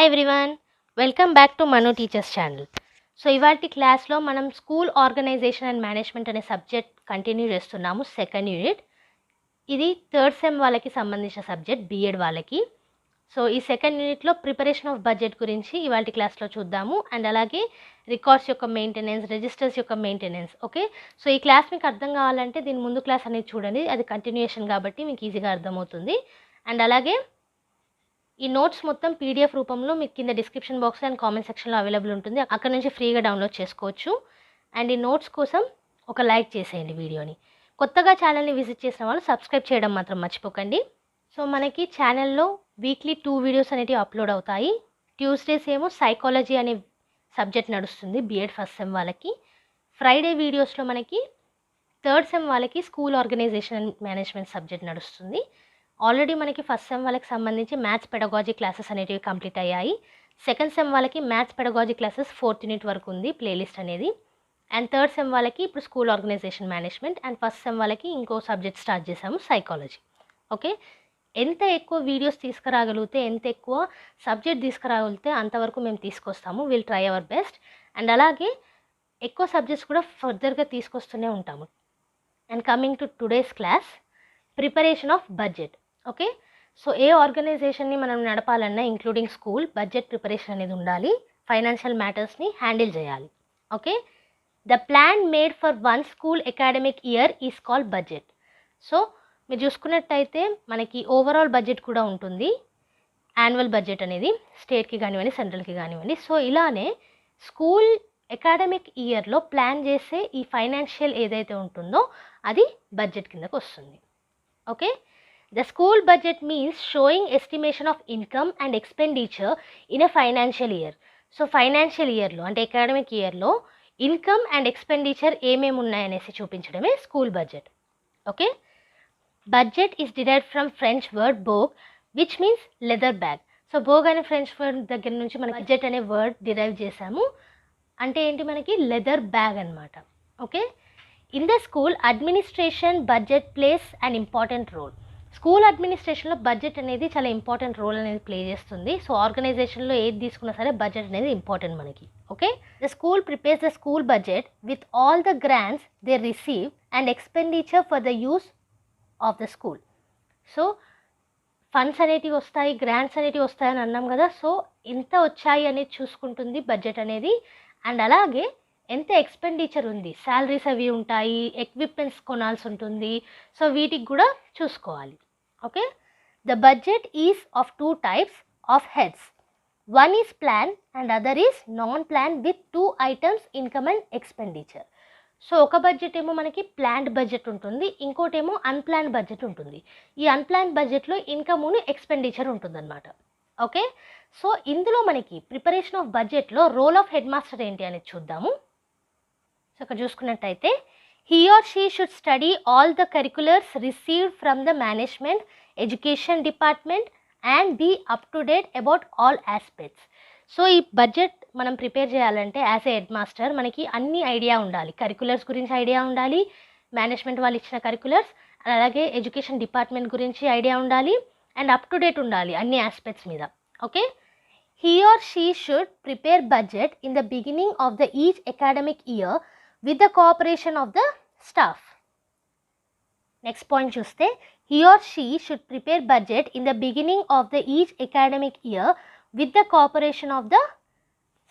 Everyone, welcome back to Manu teachers channel. So ఇవాల్టి క్లాస్లో మనం స్కూల్ ఆర్గనైజేషన్ అండ్ మేనేజ్మెంట్ అనే సబ్జెక్ట్ కంటిన్యూ చేస్తున్నాము. సెకండ్ యూనిట్ ఇది థర్డ్ సెమ్ వాళ్ళకి సంబంధించిన సబ్జెక్ట్, B.Ed వాళ్ళకి. సో ఈ సెకండ్ యూనిట్లో ప్రిపరేషన్ ఆఫ్ బడ్జెట్ గురించి ఇవాల్టి క్లాస్లో చూద్దాము. అండ్ అలాగే రికార్డ్స్ యొక్క మెయింటెనెన్స్, రిజిస్టర్స్ యొక్క మెయింటెనెన్స్. ఓకే, సో ఈ క్లాస్ మీకు అర్థం కావాలంటే దీని ముందు క్లాస్ అనేది చూడండి, అది కంటిన్యూయేషన్ కాబట్టి మీకు ఈజీగా అర్థమవుతుంది. అండ్ అలాగే ఈ నోట్స్ మొత్తం PDF రూపంలో మీకు కింద డిస్క్రిప్షన్ బాక్స్ అండ్ కామెంట్ సెక్షన్లో అవైలబుల్ ఉంటుంది, అక్కడ నుంచి ఫ్రీగా డౌన్లోడ్ చేసుకోవచ్చు. అండ్ ఈ నోట్స్ కోసం ఒక లైక్ చేసేయండి వీడియోని. కొత్తగా ఛానల్ని విజిట్ చేసిన వాళ్ళు సబ్స్క్రైబ్ చేయడం మాత్రం మర్చిపోకండి. సో మనకి ఛానల్లో వీక్లీ 2 వీడియోస్ అనేవి అప్లోడ్ అవుతాయి. ట్యూస్డేస్ ఏమో సైకాలజీ అనే సబ్జెక్ట్ నడుస్తుంది B.Ed ఫస్ట్ సెమ్ వాళ్ళకి. ఫ్రైడే వీడియోస్లో మనకి థర్డ్ సెమ్ వాళ్ళకి school organisation and management subject నడుస్తుంది. ఆల్రెడీ మనకి ఫస్ట్ సెమ్ వాళ్ళకి సంబంధించి మ్యాథ్స్ పెడగాజీ క్లాసెస్ అనేటివి కంప్లీట్ అయ్యాయి. సెకండ్ సెమ్ వాళ్ళకి maths pedagogy classes 4th unit వరకు ఉంది ప్లేలిస్ట్ అనేది. అండ్ థర్డ్ సెమ్ వాళ్ళకి ఇప్పుడు school organisation management, and first sem వాళ్ళకి ఇంకో సబ్జెక్ట్ స్టార్ట్ చేసాము, సైకాలజీ. ఓకే, ఎంత ఎక్కువ వీడియోస్ తీసుకురాగలిగితే, ఎంత ఎక్కువ సబ్జెక్ట్ తీసుకురాగలిగితే అంతవరకు మేము తీసుకొస్తాము. Will try our best. And అలాగే ఎక్కువ సబ్జెక్ట్స్ కూడా ఫర్దర్గా తీసుకొస్తూనే ఉంటాము. And coming to today's class, preparation of budget. Okay, so a ఆర్గనైజేషన్ని మనం నడపాలన్నా ఇంక్లూడింగ్ స్కూల్, బడ్జెట్ ప్రిపరేషన్ అనేది ఉండాలి. ఫైనాన్షియల్ మ్యాటర్స్ని హ్యాండిల్ చేయాలి. Okay, the plan made for one school academic year is called budget. So మీరు చూసుకున్నట్టయితే మనకి ఓవరాల్ బడ్జెట్ కూడా ఉంటుంది, యాన్యువల్ బడ్జెట్ అనేది, స్టేట్కి కానివ్వండి, సెంట్రల్కి కానివ్వండి. సో ఇలానే స్కూల్ అకాడమిక్ ఇయర్లో ప్లాన్ చేసే ఈ ఫైనాన్షియల్ ఏదైతే ఉంటుందో అది బడ్జెట్ కిందకు వస్తుంది. Okay, the school budget means showing estimation of income and expenditure in a financial year. So financial ఇయర్లో అంటే అకాడమిక్ ఇయర్లో ఇన్కమ్ అండ్ ఎక్స్పెండిచర్ ఏమేమి ఉన్నాయనేసి చూపించడమే school budget. Okay, budget is derived from French word bog which means leather bag. So bog అనే French word దగ్గర నుంచి మన బడ్జెట్ అనే వర్డ్ డిరైవ్ చేసాము. అంటే ఏంటి, మనకి లెదర్ బ్యాగ్ అనమాట. Okay, in the school administration budget plays an important role. School అడ్మినిస్ట్రేషన్లో బడ్జెట్ అనేది చాలా ఇంపార్టెంట్ రోల్ అనేది ప్లే చేస్తుంది. సో ఆర్గనైజేషన్లో ఏది తీసుకున్నా సరే బడ్జెట్ అనేది ఇంపార్టెంట్ మనకి. Okay, the school prepares the school budget with all the grants they receive and expenditure for the use of the school. So funds అనేటివి వస్తాయి, గ్రాంట్స్ అనేటివి వస్తాయని అన్నాం కదా. సో ఎంత వచ్చాయి అనేది చూసుకుంటుంది బడ్జెట్ అనేది. అండ్ అలాగే ఎంత ఎక్స్పెండిచర్ ఉంది, శాలరీస్ అవి ఉంటాయి, ఎక్విప్మెంట్స్ కొనాల్సి ఉంటుంది. సో వీటికి కూడా చూసుకోవాలి. Okay, the budget is of 2 types of heads. One is plan and other is non plan with 2 items income and expenditure. So ఒక బడ్జెట్ ఏమో మనకి ప్లాన్డ్ బడ్జెట్ ఉంటుంది, ఇంకోటేమో అన్ప్లాన్డ్ బడ్జెట్ ఉంటుంది. ఈ అన్ప్లాన్డ్ బడ్జెట్లో ఇన్కమ్ను ఎక్స్పెండిచర్ ఉంటుందన్నమాట. ఓకే, సో ఇందులో మనకి ప్రిపరేషన్ ఆఫ్ బడ్జెట్లో రోల్ ఆఫ్ హెడ్ మాస్టర్ ఏంటి అనేది చూద్దాము. సో ఇక్కడ చూసుకున్నట్టయితే he or she should study all the curriculars received from the management education department and be up to date about all aspects. So ఈ budget మనం prepare చేయాలంటే as a head master మనకి అన్ని ఐడియా ఉండాలి. కరికులర్స్ గురించి idea ఉండాలి, management వాళ్ళు ఇచ్చిన కరికులర్స్, అలాగే ఎడ్యుకేషన్ డిపార్ట్మెంట్ గురించి ఐడియా ఉండాలి, అండ్ అప్ టు డేట్ ఉండాలి అన్ని ఆస్పెక్ట్స్ మీద. Okay, he or she should prepare budget in the beginning of the each academic year with the cooperation of the staff. Next point చూస్తే he or she should prepare budget in the beginning of the each academic year with the cooperation of the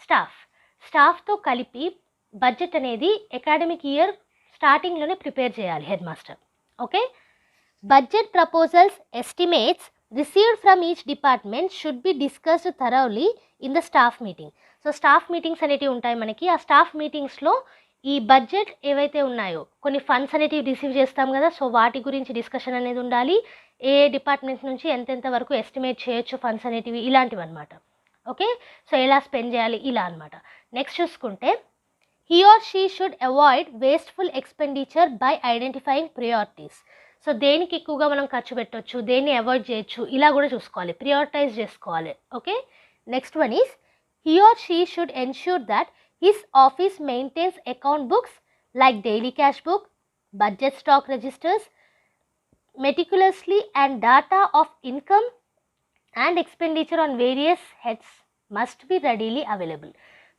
staff. స్టాఫ్తో కలిపి budget అనేది academic year స్టార్టింగ్లోనే prepare చేయాలి head master. Okay, budget proposals estimates received from each department should be discussed thoroughly in the staff meeting. So staff meetings అనేటివి ఉంటాయి మనకి. ఆ staff మీటింగ్స్లో ఈ బడ్జెట్ ఏవైతే ఉన్నాయో కొన్ని ఫండ్స్ అనేటివి రిసీవ్ చేస్తాం కదా, సో వాటి గురించి డిస్కషన్ అనేది ఉండాలి. ఏ డిపార్ట్మెంట్ నుంచి ఎంతెంత వరకు ఎస్టిమేట్ చేయొచ్చు ఫండ్స్ అనేటివి, ఇలాంటివి అనమాట. ఓకే, సో ఎలా స్పెండ్ చేయాలి ఇలా అనమాట. నెక్స్ట్ చూసుకుంటే he or she should avoid wasteful expenditure by identifying priorities. So దేనికి ఎక్కువగా మనం ఖర్చు పెట్టవచ్చు, దేన్ని అవాయిడ్ చేయొచ్చు, ఇలా కూడా చూసుకోవాలి, ప్రియారిటైజ్ చేసుకోవాలి. Okay, next one is he or she should ensure that his office maintains account books like daily cash book, budget stock registers meticulously and data of income and expenditure on various heads must be readily available.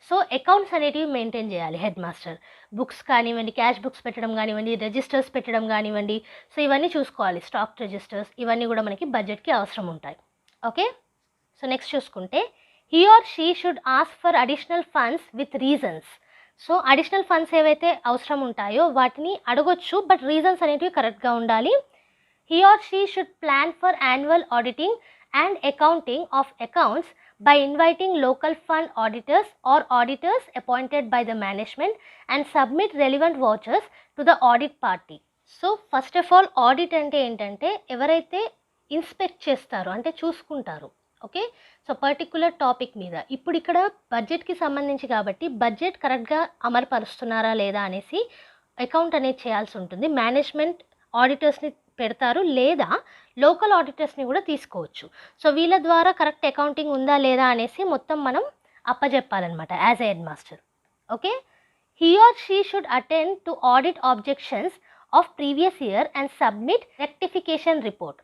So accounts అనేటివి maintain చేయాలి head master. Books కానివ్వండి, cash books పెట్టడం కానివ్వండి, registers పెట్టడం కానివ్వండి, so ఇవన్నీ చూసుకోవాలి. Stock registers ఇవన్నీ కూడా మనకి బడ్జెట్కి అవసరం ఉంటాయి. ఓకే, సో నెక్స్ట్ చూసుకుంటే he or she should ask for additional funds with reasons. So additional funds ఏవైతే అవసరం ఉంటాయో వాటిని అడగొచ్చు, బట్ రీజన్స్ అనేటివి కరెక్ట్గా ఉండాలి. He or she should plan for annual auditing and accounting of accounts by inviting local fund auditors or auditors appointed by the management and submit relevant vouchers to the audit party. So first of all, audit అంటే ఏంటంటే ఎవరైతే inspect చేస్తారో అంటే చూసుకుంటారు. Okay, so particular topic మీద. ఇప్పుడు ఇక్కడ బడ్జెట్కి సంబంధించి కాబట్టి బడ్జెట్ కరెక్ట్గా అమలుపరుస్తున్నారా లేదా అనేసి అకౌంట్ అనేది చేయాల్సి ఉంటుంది. మేనేజ్మెంట్ ఆడిటర్స్ని పెడతారు, లేదా లోకల్ ఆడిటర్స్ని కూడా తీసుకోవచ్చు. సో వీళ్ళ ద్వారా కరెక్ట్ అకౌంటింగ్ ఉందా లేదా అనేసి మొత్తం మనం అప్పచెప్పాలన్నమాట as a head master. Okay, he or she should attend to audit objections of previous year and submit rectification report.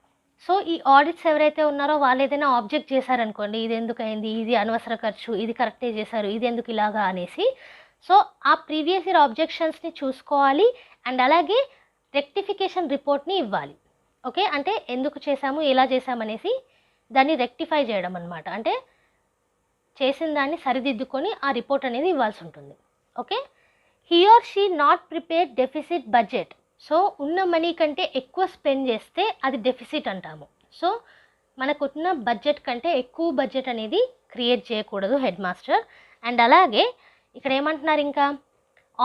So ఈ ఆడిట్స్ ఎవరైతే ఉన్నారో వాళ్ళు ఏదైనా ఆబ్జెక్ట్ చేశారనుకోండి, ఇది ఎందుకు అయింది, ఇది అనవసర ఖర్చు, ఇది కరెక్టే చేశారు, ఇది ఎందుకు ఇలాగా అనేసి, సో ఆ ప్రీవియస్ ఇయర్ ఆబ్జెక్షన్స్ని చూసుకోవాలి అండ్ అలాగే రెక్టిఫికేషన్ రిపోర్ట్ని ఇవ్వాలి. ఓకే, అంటే ఎందుకు చేశాము, ఎలా చేశామనేసి దాన్ని రెక్టిఫై చేయడం అనమాట. అంటే చేసిన దాన్ని సరిదిద్దుకొని ఆ రిపోర్ట్ అనేది ఇవ్వాల్సి ఉంటుంది. Okay, he or she not prepare deficit budget. So ఉన్న మనీ కంటే ఎక్కువ స్పెండ్ చేస్తే అది డెఫిసిట్ అంటాము. సో మనకున్న బడ్జెట్ కంటే ఎక్కువ బడ్జెట్ అనేది క్రియేట్ చేయకూడదు హెడ్ మాస్టర్. అండ్ అలాగే ఇక్కడ ఏమంటున్నారు ఇంకా,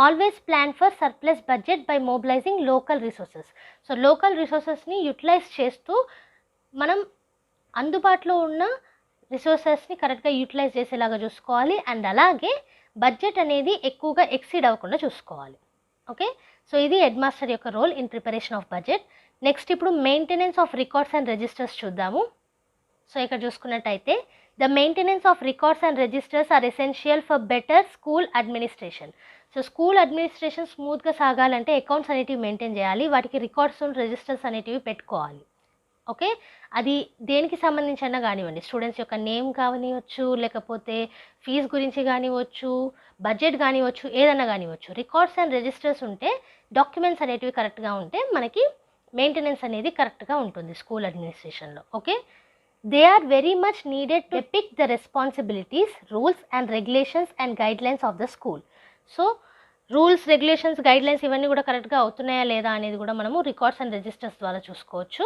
always plan for surplus budget by mobilising local resources. So local రిసోర్సెస్ని యూటిలైజ్ చేస్తూ మనం అందుబాటులో ఉన్న రిసోర్సెస్ని కరెక్ట్గా యూటిలైజ్ చేసేలాగా చూసుకోవాలి. అండ్ అలాగే బడ్జెట్ అనేది ఎక్కువగా ఎక్సీడ్ అవ్వకుండా చూసుకోవాలి. ఓకే, సో ఇది హెడ్ మాస్టర్ యొక్క role in preparation of budget. Next ఇప్పుడు maintenance of records and registers చూద్దాము. సో ఇక్కడ చూసుకున్నట్టయితే the maintenance of records and registers are essential for better school administration. So school administration స్మూత్గా సాగాలంటే accounts అనేటివి maintain చేయాలి, వాటికి రికార్డ్స్ అండ్ రిజిస్టర్స్ అనేటివి పెట్టుకోవాలి. ఓకే, అది దేనికి సంబంధించి అయినా కానివ్వండి, స్టూడెంట్స్ యొక్క నేమ్ కానివ్వచ్చు, లేకపోతే ఫీజు గురించి కానివ్వచ్చు, బడ్జెట్ కానివ్వచ్చు, ఏదైనా కానివ్వచ్చు. రికార్డ్స్ అండ్ రిజిస్టర్స్ ఉంటే, డాక్యుమెంట్స్ అనేటివి కరెక్ట్గా ఉంటే మనకి మెయింటెనెన్స్ అనేది కరెక్ట్గా ఉంటుంది స్కూల్ అడ్మినిస్ట్రేషన్లో. Okay, they are very much needed to pick the responsibilities, rules and regulations and guidelines of the school. So rules, regulations, guidelines ఇవన్నీ కూడా కరెక్ట్గా అవుతున్నాయా లేదా అనేది కూడా మనము రికార్డ్స్ అండ్ రిజిస్టర్స్ ద్వారా చూసుకోవచ్చు.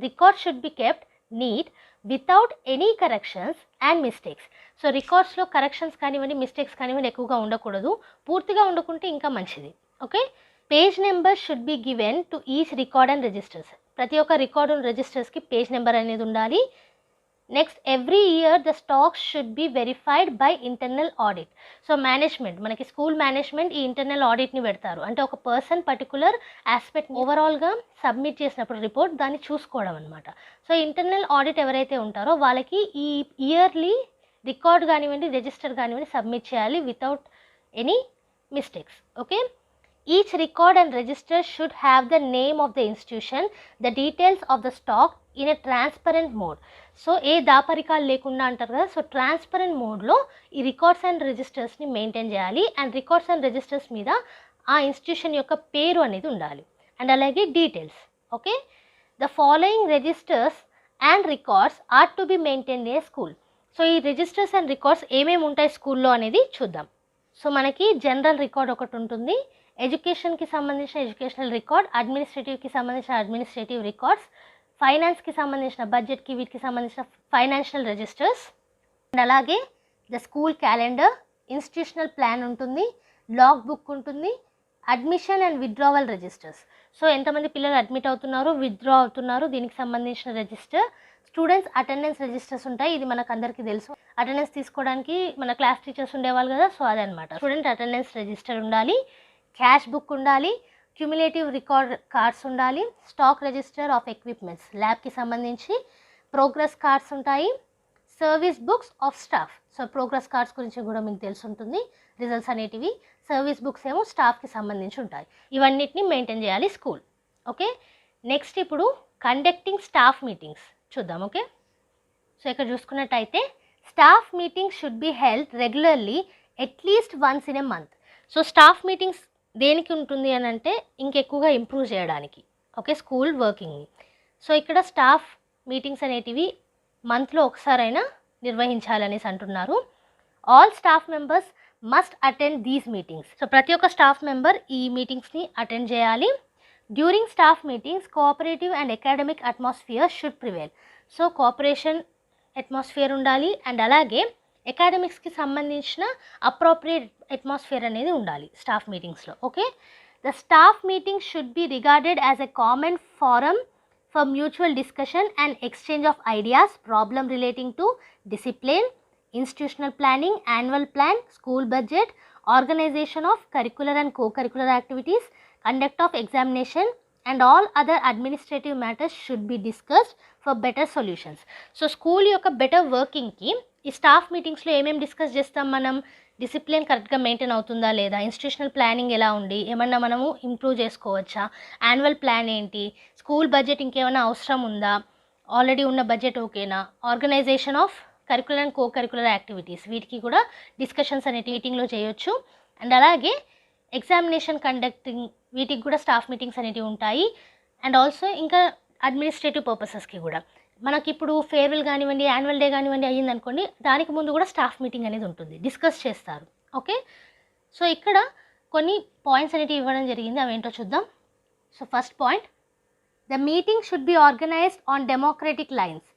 Records should be kept neat without any corrections and mistakes. So రికార్డ్స్లో కరెక్షన్స్ కానివ్వండి, మిస్టేక్స్ కానివ్వండి ఎక్కువగా ఉండకూడదు, పూర్తిగా ఉండకుంటే ఇంకా మంచిది. Okay, page number should be given to each record and registers. ప్రతి ఒక్క రికార్డ్ అండ్ రిజిస్టర్స్కి పేజ్ నెంబర్ అనేది ఉండాలి. Next, every year the stocks should be verified by internal audit. So management, మనకి స్కూల్ మేనేజ్మెంట్ ఈ ఇంటర్నల్ ఆడిట్ని పెడతారు. అంటే ఒక పర్సన్ పర్టికులర్ ఆస్పెక్ట్ ఓవరాల్గా సబ్మిట్ చేసినప్పుడు రిపోర్ట్ దాన్ని చూసుకోవడం అనమాట. సో ఇంటర్నల్ ఆడిట్ ఎవరైతే ఉంటారో వాళ్ళకి ఈ ఇయర్లీ రికార్డ్ కానివ్వండి, రిజిస్టర్ కానివ్వండి సబ్మిట్ చేయాలి without any mistakes. Okay, each record and register should have the name of the institution, the details of the stock in a transparent mode. So ఏ దాపరికాలు లేకుండా అంటారు కదా, సో ట్రాన్స్పరెంట్ మోడ్లో ఈ రికార్డ్స్ అండ్ రిజిస్టర్స్ని మెయింటైన్ చేయాలి. అండ్ రికార్డ్స్ అండ్ రిజిస్టర్స్ మీద ఆ ఇన్స్టిట్యూషన్ యొక్క పేరు అనేది ఉండాలి అండ్ అలాగే details. Okay, the following registers and records are to be maintain a school. So ఈ రిజిస్టర్స్ అండ్ రికార్డ్స్ ఏమేమి ఉంటాయి స్కూల్లో అనేది చూద్దాం. సో మనకి జనరల్ రికార్డ్ ఒకటి ఉంటుంది, ఎడ్యుకేషన్కి సంబంధించిన ఎడ్యుకేషనల్ రికార్డ్, అడ్మినిస్ట్రేటివ్కి సంబంధించిన అడ్మినిస్ట్రేటివ్ రికార్డ్స్, ఫైనాన్స్కి సంబంధించిన బడ్జెట్కి వీటికి సంబంధించిన ఫైనాన్షియల్ రిజిస్టర్స్ అండ్ అలాగే the school calendar, institutional plan ఉంటుంది, లాగ్ బుక్ ఉంటుంది, admission and withdrawal registers. So ఎంతమంది పిల్లలు అడ్మిట్ అవుతున్నారు, విత్డ్రా అవుతున్నారు, దీనికి సంబంధించిన రిజిస్టర్. స్టూడెంట్స్ అటెండెన్స్ రిజిస్టర్స్ ఉంటాయి, ఇది మనకు అందరికీ తెలుసు. అటెండెన్స్ తీసుకోవడానికి మన క్లాస్ టీచర్స్ ఉండేవాళ్ళు కదా, సో అదనమాట. స్టూడెంట్ అటెండెన్స్ రిజిస్టర్ ఉండాలి, క్యాష్ బుక్ ఉండాలి, క్యుములేటివ్ రికార్డ్ కార్డ్స్ ఉండాలి, స్టాక్ రిజిస్టర్ ఆఫ్ ఎక్విప్మెంట్స్ ల్యాబ్కి సంబంధించి, ప్రోగ్రెస్ కార్డ్స్ ఉంటాయి, service books of staff. So progress cards గురించి కూడా మీకు తెలిసి ఉంటుంది, రిజల్ట్స్ అనేటివి. సర్వీస్ బుక్స్ ఏమో స్టాఫ్కి సంబంధించి ఉంటాయి. ఇవన్నిటిని మెయింటైన్ చేయాలి స్కూల్. ఓకే, నెక్స్ట్ ఇప్పుడు కండక్టింగ్ స్టాఫ్ మీటింగ్స్ చూద్దాం. ఓకే, సో ఇక్కడ చూసుకున్నట్టయితే staff meetings should be held regularly at least once in a month. So staff meetings దేనికి ఉంటుంది అని అంటే ఇంకెక్కువగా ఇంప్రూవ్ చేయడానికి, ఓకే, స్కూల్ వర్కింగ్ని. సో ఇక్కడ స్టాఫ్ మీటింగ్స్ అనేటివి మంత్లో ఒకసారైనా నిర్వహించాలనేసి అంటున్నారు. All staff members must attend these meetings. So ప్రతి ఒక్క స్టాఫ్ మెంబర్ ఈ మీటింగ్స్ని అటెండ్ చేయాలి. During staff meetings cooperative and academic atmosphere should prevail. So cooperation atmosphere ఉండాలి అండ్ అలాగే అకాడమిక్స్కి సంబంధించిన అప్రోప్రియేట్ అట్మాస్ఫియర్ అనేది ఉండాలి స్టాఫ్ మీటింగ్స్లో, okay. The staff meeting should be regarded as a common forum for mutual discussion and exchange of ideas, problem relating to discipline, institutional planning, annual plan, school budget, organization of curricular and co-curricular activities, conduct of examination and all other administrative matters should be discussed for better solutions. So school యొక్క better వర్కింగ్కి ఈ staff మీటింగ్స్లో ఏమేమి discuss చేస్తాం మనం? Discipline కరెక్ట్గా maintain అవుతుందా లేదా, institutional planning ఎలా ఉంది, ఏమన్నా మనము ఇంప్రూవ్ చేసుకోవచ్చా, యాన్యువల్ ప్లాన్ ఏంటి, స్కూల్ బడ్జెట్ ఇంకేమైనా అవసరం ఉందా, ఆల్రెడీ ఉన్న బడ్జెట్ ఓకేనా, organisation of curricular and co curricular activities, వీటికి కూడా డిస్కషన్స్ అనేవి మీటింగ్లో చేయొచ్చు. అండ్ అలాగే ఎగ్జామినేషన్ కండక్టింగ్, వీటికి కూడా స్టాఫ్ మీటింగ్స్ అనేవి ఉంటాయి. అండ్ ఆల్సో ఇంకా అడ్మినిస్ట్రేటివ్ పర్పసెస్కి కూడా మనకి ఇప్పుడు ఫేర్వెల్ కానివ్వండి, యాన్యువల్ డే కానివ్వండి అయ్యిందనుకోండి, దానికి ముందు కూడా స్టాఫ్ మీటింగ్ అనేది ఉంటుంది, డిస్కస్ చేస్తారు, ఓకే. సో ఇక్కడ కొన్ని పాయింట్స్ అనేవి ఇవ్వడం జరిగింది, అవేంటో చూద్దాం. So first point, the meeting should B organised on democratic lines.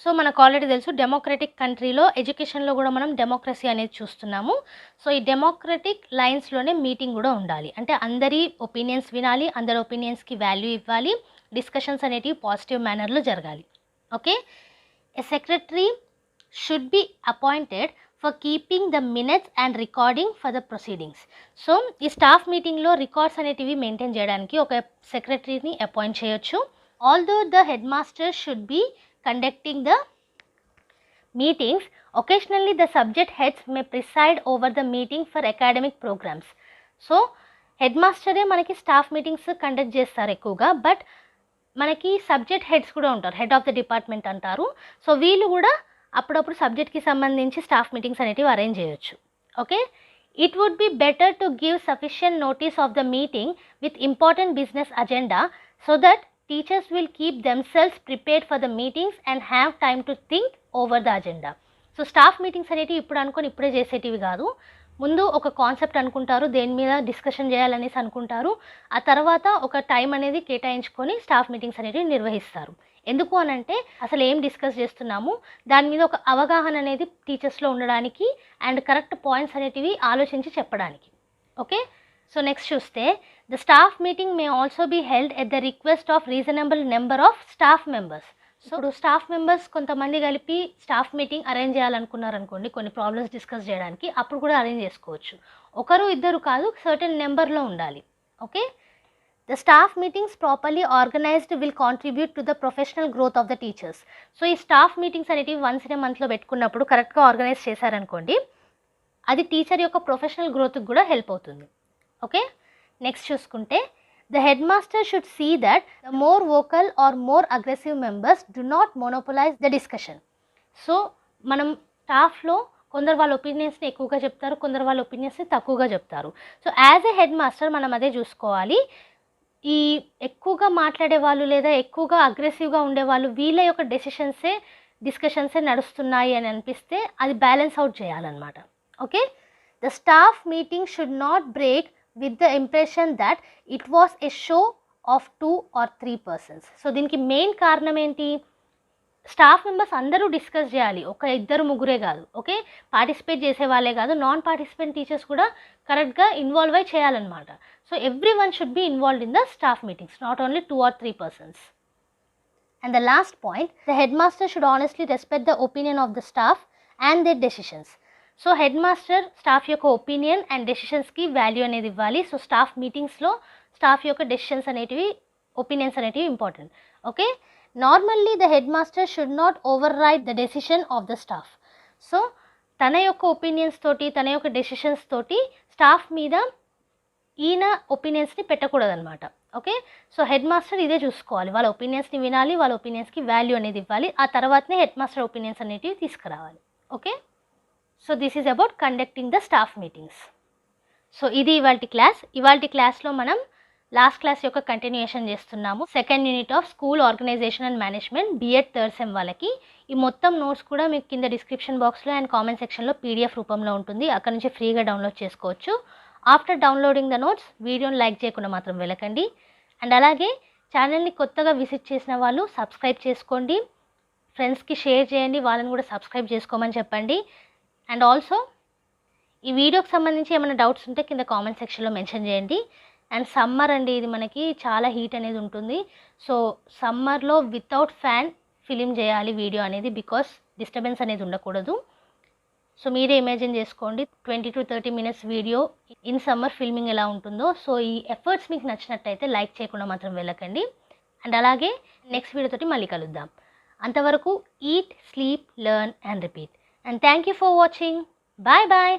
So మనకు ఆల్రెడీ తెలుసు డెమోక్రటిక్ కంట్రీలో ఎడ్యుకేషన్లో కూడా మనం డెమోక్రసీ అనేది చూస్తున్నాము. సో ఈ డెమోక్రటిక్ లైన్స్లోనే మీటింగ్ కూడా ఉండాలి, అంటే అందరి ఒపీనియన్స్ వినాలి, అందరి ఒపీనియన్స్కి వాల్యూ ఇవ్వాలి, డిస్కషన్స్ అనేటివి పాజిటివ్ మేనర్లో జరగాలి, okay. A secretary should be appointed for keeping the minutes and recording for the proceedings. So ఈ స్టాఫ్ మీటింగ్లో రికార్డ్స్ అనేటివి మెయింటైన్ చేయడానికి ఒక సెక్రటరీని అపాయింట్ చేయొచ్చు. Although the head master should be conducting the meetings, occasionally the subject heads may preside over the meeting for academic programs. So head మాస్టరే మనకి staff meetings conduct చేస్తారు ఎక్కువగా, బట్ మనకి సబ్జెక్ట్ హెడ్స్ కూడా ఉంటారు, హెడ్ ఆఫ్ ద డిపార్ట్మెంట్ అంటారు. So వీళ్ళు కూడా అప్పుడప్పుడు సబ్జెక్ట్కి సంబంధించి స్టాఫ్ మీటింగ్స్ అనేటివి అరేంజ్ చేయొచ్చు, okay. It would be better to give sufficient notice of the meeting with important business agenda so that teachers will keep themselves prepared for the meetings and have time to think over the agenda. So staff meetings అనేటివి ఇప్పుడు అనుకొని ఇప్పుడే చేసేటివి కాదు, ముందు ఒక concept అనుకుంటారు, దేని మీద డిస్కషన్ చేయాలనేసి అనుకుంటారు, ఆ తర్వాత ఒక టైం అనేది కేటాయించుకొని స్టాఫ్ మీటింగ్స్ అనేటివి నిర్వహిస్తారు. ఎందుకు అనంటే అసలు ఏం డిస్కస్ చేస్తున్నాము, దాని మీద ఒక అవగాహన అనేది టీచర్స్లో ఉండడానికి అండ్ కరెక్ట్ పాయింట్స్ అనేటివి ఆలోచించి చెప్పడానికి, ఓకే. సో నెక్స్ట్ చూస్తే the staff meeting may also be held at the request of reasonable number of staff members. So ఇప్పుడు స్టాఫ్ మెంబర్స్ కొంతమంది కలిపి స్టాఫ్ మీటింగ్ అరేంజ్ చేయాలనుకున్నారనుకోండి, కొన్ని ప్రాబ్లమ్స్ డిస్కస్ చేయడానికి, అప్పుడు కూడా అరేంజ్ చేసుకోవచ్చు. ఒకరు ఇద్దరు కాదు, సర్టెన్ నెంబర్లో ఉండాలి, okay. The staff meetings properly organised will contribute to the professional growth of the teachers. So ఈ స్టాఫ్ మీటింగ్స్ అనేటివి వన్స్ ఇన్ ఏ మంత్లో పెట్టుకున్నప్పుడు కరెక్ట్గా ఆర్గనైజ్ చేశారనుకోండి, అది టీచర్ యొక్క ప్రొఫెషనల్ గ్రోత్కి కూడా హెల్ప్ అవుతుంది, ఓకే. నెక్స్ట్ చూసుకుంటే the head master should see that the more vocal or more aggressive members do not monopolise the discussion. So మనం స్టాఫ్లో కొందరు వాళ్ళ ఒపీనియన్స్ని ఎక్కువగా చెప్తారు, కొందరు వాళ్ళ ఒపీనియన్స్ని తక్కువగా చెప్తారు. So as a head master మనం అదే చూసుకోవాలి, ఈ ఎక్కువగా మాట్లాడే వాళ్ళు లేదా ఎక్కువగా అగ్రెసివ్గా ఉండేవాళ్ళు వీళ్ళ యొక్క డిస్కషన్సే నడుస్తున్నాయి అని అనిపిస్తే అది బ్యాలెన్స్ అవుట్ చేయాలన్నమాట, okay. The staff meeting should not break with the impression that it was a show of 2 or 3 persons. So దీనికి మెయిన్ కారణం ఏంటి, స్టాఫ్ మెంబర్స్ అందరూ డిస్కస్ చేయాలి, ఒక ఇద్దరు ముగ్గురే కాదు, ఓకే. పార్టిసిపేట్ చేసే వాళ్ళే కాదు, నాన్ పార్టిసిపేట్ టీచర్స్ కూడా కరెక్ట్గా ఇన్వాల్వ్ అయి చేయాలన్నమాట. So every one should be involved in the staff meetings, not only 2 or 3 persons. And the last point, the headmaster should honestly respect the opinion of the staff and their decisions. So head master staff యొక్క opinion and డెసిషన్స్కి value అనేది ఇవ్వాలి. So staff మీటింగ్స్లో staff యొక్క decisions అనేటివి, opinions అనేటివి important, okay. Normally the head master should not override the decision of the staff. So తన యొక్క ఒపీనియన్స్ తోటి, తన యొక్క డెసిషన్స్ తోటి స్టాఫ్ మీద ఈయన ఒపీనియన్స్ని పెట్టకూడదనమాట, ఓకే. సో హెడ్ మాస్టర్ ఇదే చూసుకోవాలి, వాళ్ళ ఒపీనియన్స్ని వినాలి, వాళ్ళ ఒపీనియన్స్కి వాల్యూ అనేది ఇవ్వాలి, ఆ తర్వాతనే హెడ్ మాస్టర్ ఒపీనియన్స్ అనేటివి తీసుకురావాలి, okay. So this is about conducting the staff meetings. So ఇది ఇవాల్టి క్లాస్లో మనం లాస్ట్ క్లాస్ యొక్క కంటిన్యూషన్ చేస్తున్నాము. Second unit of school organisation and management B.Ed third sem వాళ్ళకి. ఈ మొత్తం నోట్స్ కూడా మీకు కింద డిస్క్రిప్షన్ బాక్స్లో అండ్ కామెంట్ సెక్షన్లో PDF రూపంలో ఉంటుంది. అక్కడ నుంచి ఫ్రీగా డౌన్లోడ్ చేసుకోవచ్చు. ఆఫ్టర్ డౌన్లోడింగ్ ద నోట్స్ వీడియోని లైక్ చేయకుండా మాత్రం వెళ్ళకండి. అండ్ అలాగే ఛానల్ని కొత్తగా విజిట్ చేసిన వాళ్ళు సబ్స్క్రైబ్ చేసుకోండి, ఫ్రెండ్స్కి షేర్ చేయండి, వాళ్ళని కూడా సబ్స్క్రైబ్ చేసుకోమని చెప్పండి. అండ్ ఆల్సో ఈ వీడియోకి సంబంధించి ఏమైనా డౌట్స్ ఉంటే కింద కామెంట్ సెక్షన్లో మెన్షన్ చేయండి. అండ్ సమ్మర్ అండి, ఇది మనకి చాలా హీట్ అనేది ఉంటుంది. సో సమ్మర్లో వితౌట్ ఫ్యాన్ ఫిలిం చేయాలి వీడియో అనేది, బికాస్ డిస్టర్బెన్స్ అనేది ఉండకూడదు. సో మీరే ఇమాజిన్ చేసుకోండి 20 to 30 minutes video in summer filming ఎలా ఉంటుందో. సో ఈ ఎఫర్ట్స్ మీకు నచ్చినట్టయితే లైక్ చేయకుండా మాత్రం వెళ్ళకండి. అండ్ అలాగే నెక్స్ట్ వీడియోతోటి మళ్ళీ కలుద్దాం. అంతవరకు eat, sleep, learn and repeat. And thank you for watching. Bye bye.